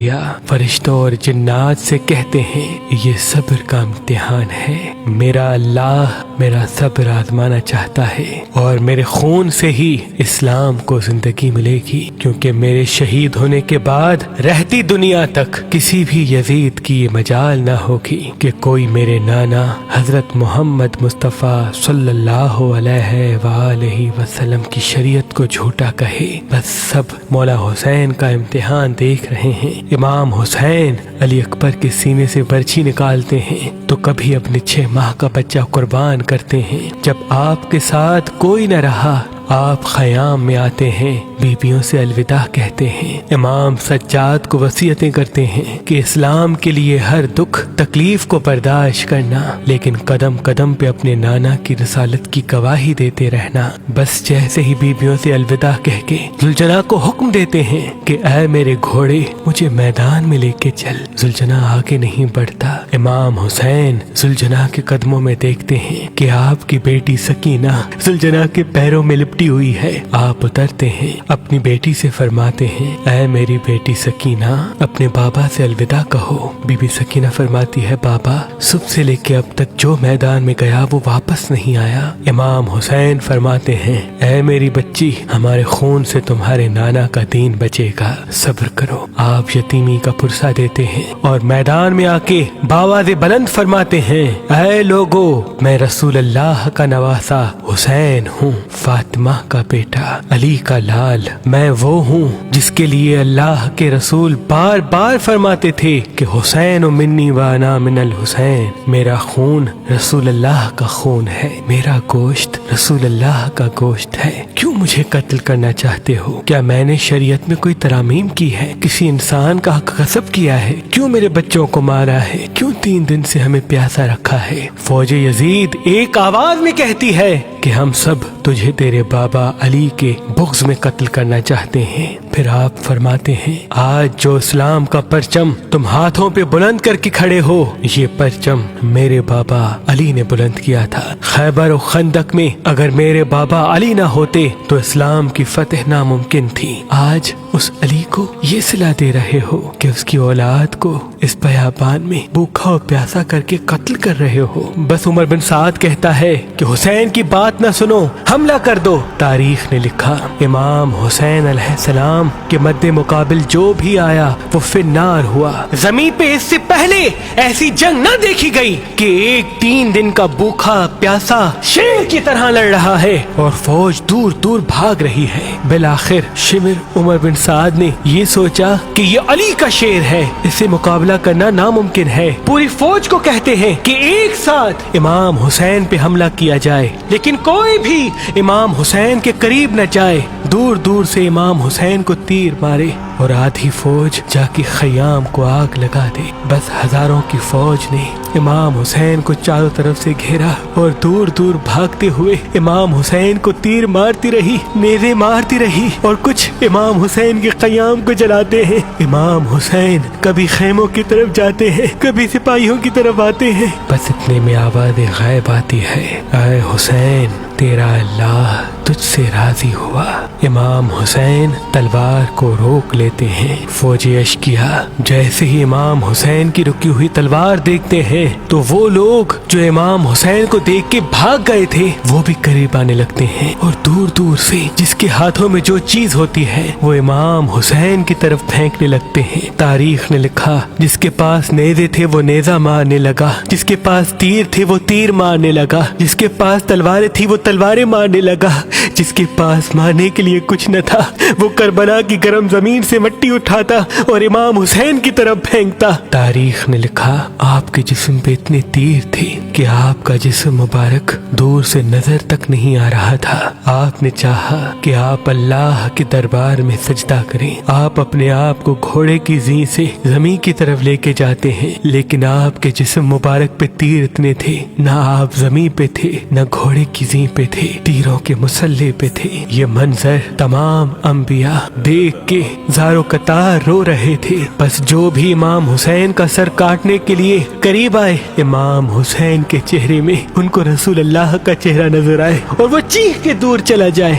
یا فرشتوں اور جنات سے کہتے ہیں یہ صبر کا امتحان ہے۔ میرا اللہ میرا صبر آزمانا چاہتا ہے اور میرے خون سے ہی اسلام کو زندگی ملے گی، کیونکہ میرے شہید ہونے کے بعد رہتی دنیا تک کسی بھی یزید کی یہ مجال نہ ہوگی کہ کوئی میرے نانا حضرت محمد مصطفیٰ صلی اللہ علیہ وآلہ وسلم کی شریعت کو جھوٹا کہے۔ بس سب مولا حسین کا امتحان دیکھ رہے ہیں۔ امام حسین علی اکبر کے سینے سے برچھی نکالتے ہیں تو کبھی اپنے 6 ماہ کا بچہ قربان کرتے ہیں۔ جب آپ کے ساتھ کوئی نہ رہا آپ خیام میں آتے ہیں، بیویوں سے الوداع کہتے ہیں۔ امام سجاد کو وصیتیں کرتے ہیں کہ اسلام کے لیے ہر دکھ تکلیف کو برداشت کرنا، لیکن قدم قدم پہ اپنے نانا کی رسالت کی گواہی دیتے رہنا۔ بس جیسے ہی بیویوں سے الوداع کہہ کے زلجنا کو حکم دیتے ہیں کہ اے میرے گھوڑے مجھے میدان میں لے کے چل، زلجنا آگے نہیں بڑھتا۔ امام حسین زلجنا کے قدموں میں دیکھتے ہیں کہ آپ کی بیٹی سکینہ زلجنا کے پیروں میں لپٹی ہوئی ہے۔ آپ اترتے ہیں، اپنی بیٹی سے فرماتے ہیں اے میری بیٹی سکینہ اپنے بابا سے الوداع کہو۔ بی بی سکینہ فرماتی ہے بابا صبح سے لے کے اب تک جو میدان میں گیا وہ واپس نہیں آیا۔ امام حسین فرماتے ہیں اے میری بچی ہمارے خون سے تمہارے نانا کا دین بچے گا، صبر کرو۔ آپ یتیمی کا پرسہ دیتے ہیں اور میدان میں آ کے باواز بلند فرماتے ہیں اے لوگو میں رسول اللہ کا نواسا حسین ہوں، فاطمہ کا بیٹا، علی کا لال، میں وہ ہوں جس کے لیے اللہ کے رسول بار بار فرماتے تھے کہ حسین منی وانا من الحسین، میرا خون رسول اللہ کا خون ہے، میرا گوشت رسول اللہ کا گوشت ہے۔ کیوں مجھے قتل کرنا چاہتے ہو؟ کیا میں نے شریعت میں کوئی ترامیم کی ہے؟ کسی انسان کا حق غصب کیا ہے؟ کیوں میرے بچوں کو مارا ہے؟ کیوں 3 دن سے ہمیں پیاسا رکھا ہے؟ فوج یزید ایک آواز میں کہتی ہے کہ ہم سب تجھے تیرے بابا علی کے بغض میں قتل کرنا چاہتے ہیں۔ پھر آپ فرماتے ہیں آج جو اسلام کا پرچم تم ہاتھوں پہ بلند کر کے کھڑے ہو، یہ پرچم میرے بابا علی نے بلند کیا تھا۔ خیبر و خندق میں اگر میرے بابا علی نہ ہوتے تو اسلام کی فتح ناممکن تھی۔ آج اس علی کو یہ صلہ دے رہے ہو کہ اس کی اولاد کو اس بیابان میں بھوکا و پیاسا کر کے قتل کر رہے ہو۔ بس عمر بن سعد کہتا ہے کہ حسین کی بات نہ سنو، حملہ کر دو۔ تاریخ نے لکھا امام حسین علیہ السلام کے مد مقابل جو بھی آیا وہ فی النار ہوا۔ زمین پہ اس سے پہلے ایسی جنگ نہ دیکھی گئی کہ ایک 3 دن کا بھوکا پیاسا شیر کی طرح لڑ رہا ہے اور فوج دور دور بھاگ رہی ہے۔ بالآخر شمر عمر بن سعد نے یہ سوچا کہ یہ علی کا شیر ہے، اس سے مقابلہ کرنا ناممکن ہے۔ پوری فوج کو کہتے ہیں کہ ایک ساتھ امام حسین پہ حملہ کیا جائے، لیکن کوئی بھی امام حسین کے قریب نہ جائے۔ دور دور سے امام حسین کو تیر مارے اور آدھی فوج جا کے خیام کو آگ لگا دے۔ بس ہزاروں کی فوج نے امام حسین کو چاروں طرف سے گھیرا اور دور دور بھاگتے ہوئے امام حسین کو تیر مارتی رہی، نیزے مارتی رہی اور کچھ امام حسین کے خیام کو جلاتے ہیں۔ امام حسین کبھی خیموں کی طرف جاتے ہیں، کبھی سپاہیوں کی طرف آتے ہیں۔ بس اتنے میں آواز غائب آتی ہے اے حسین تیرا اللہ تجھ سے راضی ہوا۔ امام حسین تلوار کو روک لیتے ہیں۔ فوجی اشکیا جیسے ہی امام حسین کی رکی ہوئی تلوار دیکھتے ہیں تو وہ لوگ جو امام حسین کو دیکھ کے بھاگ گئے تھے وہ بھی قریب آنے لگتے ہیں اور دور دور سے جس کے ہاتھوں میں جو چیز ہوتی ہے وہ امام حسین کی طرف پھینکنے لگتے ہیں۔ تاریخ نے لکھا جس کے پاس نیزے تھے وہ نیزہ مارنے لگا، جس کے پاس تیر تھے وہ تیر مارنے لگا، جس کے پاس تلواریں تھی وہ تلواریں مارنے لگا، جس کے پاس مارنے کے لیے کچھ نہ تھا وہ کربلا کی گرم زمین سے مٹی اٹھاتا اور امام حسین کی طرف پھینکتا۔ تاریخ نے لکھا آپ کے جسم پہ اتنے تیر تھے کہ آپ کا جسم مبارک دور سے نظر تک نہیں آ رہا تھا۔ آپ نے چاہا کہ آپ اللہ کے دربار میں سجدہ کریں، آپ اپنے آپ کو گھوڑے کی زین سے زمین کی طرف لے کے جاتے ہیں، لیکن آپ کے جسم مبارک پہ تیر اتنے تھے نہ آپ زمین پہ تھے نہ گھوڑے کی زین پہ تھے، تیروں کے مسلح پہ تھے۔ یہ منظر تمام انبیاء دیکھ کے زارو قطار رو رہے تھے۔ بس جو بھی امام حسین کا سر کاٹنے کے لیے قریب آئے امام حسین کے چہرے میں ان کو رسول اللہ کا چہرہ نظر آئے اور وہ چیخ کے دور چلا جائے۔